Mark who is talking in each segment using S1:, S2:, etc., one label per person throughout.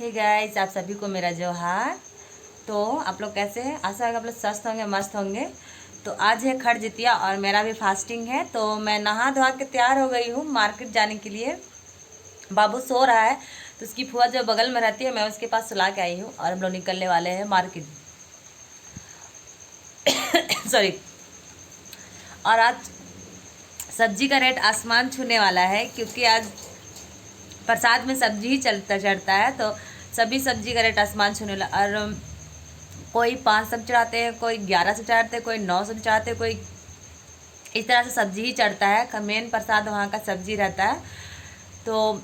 S1: Hey guys, आप सभी को मेरा जोहार। तो आप लोग कैसे हैं? आशा है कि आप लोग स्वस्थ होंगे, मस्त होंगे। तो आज है खड़ जितिया और मेरा भी फास्टिंग है। तो मैं नहा धोआ के तैयार हो गई हूँ मार्केट जाने के लिए। बाबू सो रहा है तो उसकी फुआ जो बगल में रहती है, मैं उसके पास सुला के आई हूँ और हम लोग निकलने वाले हैं मार्केट। सॉरी। और आज सब्जी का रेट आसमान छूने वाला है, क्योंकि आज प्रसाद में सब्जी ही चढ़ता है। तो सभी सब्जी का रेट आसमान छूने वाला। और कोई 5 सब्जी चढ़ाते हैं, कोई 11 से चढ़ाते हैं, कोई 9 से चढ़ाते हैं, कोई इस तरह से सब्जी ही चढ़ता है। मेन प्रसाद वहाँ का सब्जी रहता है। तो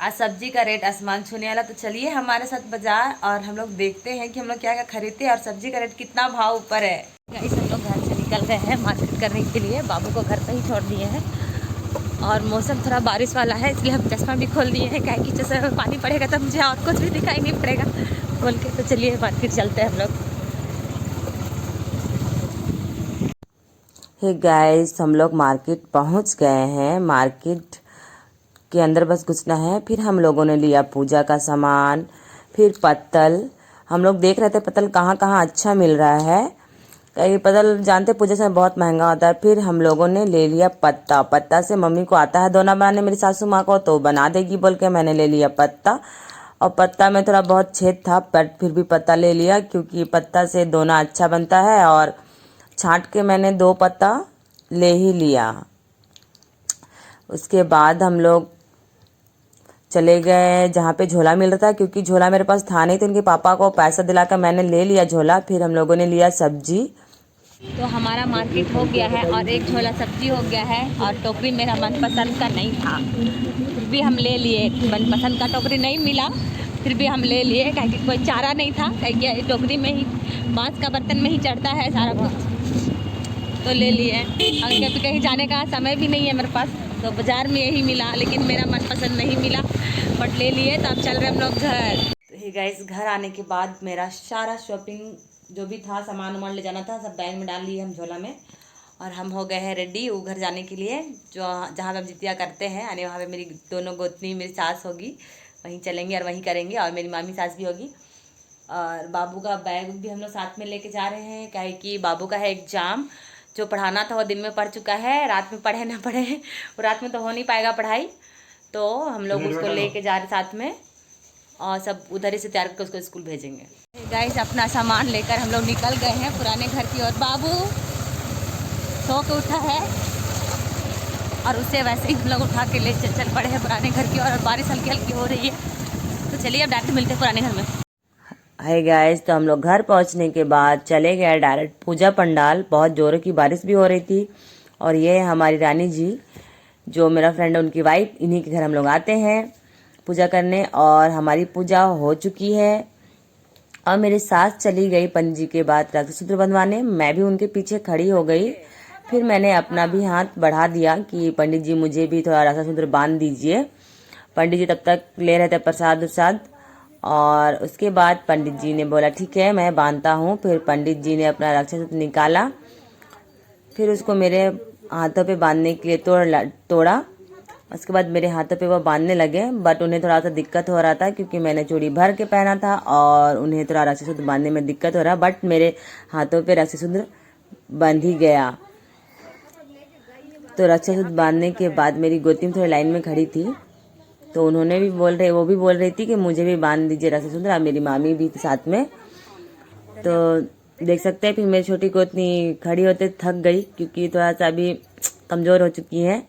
S1: आज सब्जी का रेट आसमान छूने वाला। तो चलिए हमारे साथ बाजार और हम लोग देखते हैं कि हम लोग क्या क्या खरीदते हैं और सब्जी का रेट कितना भाव ऊपर है। गाइस, हम लोग घर से निकल गए हैं मार्केट करने के लिए। बाबू को घर पर ही छोड़ दिए हैं और मौसम थोड़ा बारिश वाला है, इसलिए हम चश्मा भी खोल दिए हैं। क्या कि चश्मे में पानी पड़ेगा तब मुझे और कुछ भी दिखाई नहीं पड़ेगा खोल के। तो चलिए मार्केट चलते हैं हम लोग। हे गाइस, हम लोग मार्केट पहुंच गए हैं। मार्केट के अंदर बस घुसना है। फिर हम लोगों ने लिया पूजा का सामान, फिर पत्तल। हम लोग देख रहे थे पत्तल कहाँ कहाँ अच्छा मिल रहा है। ये पत्तल जानते पूजा से बहुत महंगा होता है। फिर हम लोगों ने ले लिया पत्ता। पत्ता से मम्मी को आता है दोना बनाने, मेरी सासू माँ को, तो बना देगी बोल के मैंने ले लिया पत्ता। और पत्ता में थोड़ा बहुत छेद था, बट फिर भी पत्ता ले लिया, क्योंकि पत्ता से दोना अच्छा बनता है। और छांट के मैंने 2 पत्ता ले ही लिया। उसके बाद हम लोग चले गए जहाँ पे झोला मिल रहा था, क्योंकि झोला मेरे पास था नहीं, तो उनके पापा को पैसा दिलाकर मैंने ले लिया झोला। फिर हम लोगों ने लिया सब्जी। तो हमारा मार्केट हो गया है और एक झोला सब्जी हो गया है। और टोकरी मेरा मनपसंद का नहीं था, फिर भी हम ले लिए। मनपसंद का टोकरी नहीं मिला, फिर भी हम ले लिए, क्योंकि कोई चारा नहीं था। क्योंकि टोकरी में ही, बाँस का बर्तन में ही चढ़ता है सारा कुछ, तो ले लिए। और कभी कहीं जाने का समय भी नहीं है मेरे पास, तो बाज़ार में यही मिला, लेकिन मेरा मनपसंद नहीं मिला, बट ले लिए। तो अब चल रहे हम लोग घर। तो गाइस, घर आने के बाद मेरा सारा शॉपिंग जो भी था, सामान वामान ले जाना था, सब बैग में डाल लिए हम झोला में। और हम हो गए हैं रेडी वो घर जाने के लिए, जो जहाँ पे हम जितिया करते हैं। यानी वहाँ पे मेरी दोनों गोतनी, मेरी सास होगी, वहीं चलेंगे और वहीं करेंगे। और मेरी मामी सास भी होगी। और बाबू का बैग भी हम लोग साथ में लेके जा रहे हैं, क्या है कि बाबू का है एग्जाम। जो पढ़ाना था वो दिन में पढ़ चुका है, रात में पढ़े ना पढ़े, वो रात में तो हो नहीं पाएगा पढ़ाई। तो हम लोग उसको लेके जा रहे साथ में, और सब उधर ही से तैयार करके उसको स्कूल भेजेंगे। गाइस, अपना सामान लेकर हम लोग निकल गए हैं पुराने घर की ओर। बाबू सो के उठा है और उससे वैसे ही हम लोग उठा के ले चल पड़े हैं पुराने घर की ओर। और बारिश हल्की हल्की हो रही है। तो चलिए अब डायरेक्ट मिलते हैं पुराने घर में। हाय गाइस, तो हम लोग घर पहुंचने के बाद चले गए डायरेक्ट पूजा पंडाल। बहुत जोरों की बारिश भी हो रही थी। और ये हमारी रानी जी, जो मेरा फ्रेंड है, उनकी वाइफ, इन्हीं के घर हम लोग आते हैं पूजा करने। और हमारी पूजा हो चुकी है और मेरी सास चली गई पंडित जी के बाद रक्षासूत्र बंधवाने। मैं भी उनके पीछे खड़ी हो गई। फिर मैंने अपना भी हाथ बढ़ा दिया कि पंडित जी मुझे भी थोड़ा रक्षासूत्र बांध दीजिए। पंडित जी तब तक ले रहे थे प्रसाद उरसाद। और उसके बाद पंडित जी ने बोला ठीक है मैं बांधता हूँ। फिर पंडित जी ने अपना रक्षासूत्र निकाला, फिर उसको मेरे हाथों पे बांधने के लिए तोड़ा। उसके बाद मेरे हाथों पे वो बांधने लगे, बट उन्हें थोड़ा सा दिक्कत हो रहा था, क्योंकि मैंने चूड़ी भर के पहना था और उन्हें थोड़ा रक्षासूत्र बांधने में दिक्कत हो रहा। बट मेरे हाथों पे रक्षासूत्र बंध ही गया। तो रक्षासूत्र बांधने के बाद मेरी गोतनी थोड़ी लाइन में खड़ी थी, तो वो भी बोल रही थी कि मुझे भी बांध दीजिए रक्षासूत्र। और मेरी मामी भी थी साथ में। तो देख सकते हैं, फिर मेरी छोटी गोतनी खड़ी होते थक गई, क्योंकि थोड़ा सा अभी कमज़ोर हो चुकी है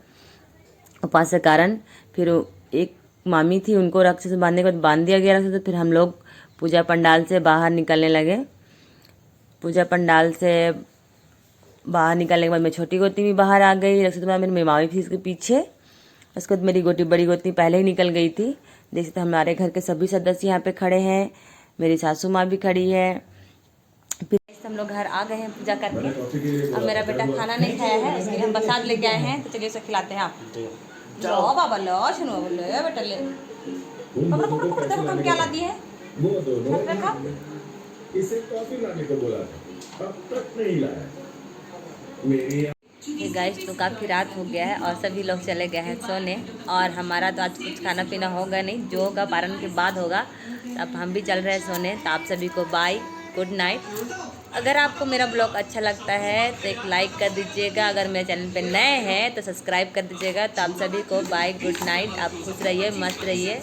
S1: उपवास के कारण। फिर एक मामी थी, उनको रक्षासूत्र बांधने के बाद बांध दिया गया रक्षासूत्र। फिर हम लोग पूजा पंडाल से बाहर निकलने लगे। पूजा पंडाल से बाहर निकलने के बाद मेरी छोटी गोतनी भी बाहर आ गई रक्षासूत्र। मेरी मामी थी इसके पीछे। उसके बाद मेरी बड़ी गोतनी पहले ही निकल गई थी। देख सकते हमारे घर के सभी सदस्य यहाँ पे खड़े हैं। मेरी सासू माँ भी खड़ी है। फिर हम लोग घर आ गए हैं पूजा करके। अब मेरा बेटा खाना नहीं खाया है, उसके लिए हम प्रसाद लेके आए हैं। तो चलिए उसे खिलाते हैं। आप जाओ बाबा, लो सुनो, बोले बेटा ले पकड़ो पकड़ो पकड़ो। देखो हम क्या ला दिए हैं। रखा
S2: इसे कॉफी लाने को बोला था, अब तक नहीं लाया। मेरी
S1: ये गाइस तो काफ़ी रात हो गया है और सभी लोग चले गए हैं सोने, और हमारा तो आज कुछ खाना पीना होगा नहीं, जो होगा पारण के बाद होगा। अब हम भी चल रहे हैं सोने। तो आप सभी को बाय, गुड नाइट। अगर आपको मेरा ब्लॉग अच्छा लगता है तो एक लाइक कर दीजिएगा, अगर मेरे चैनल पे नए हैं तो सब्सक्राइब कर दीजिएगा। तो आप सभी को बाय, गुड नाइट। आप खुश रहिए, मस्त रहिए।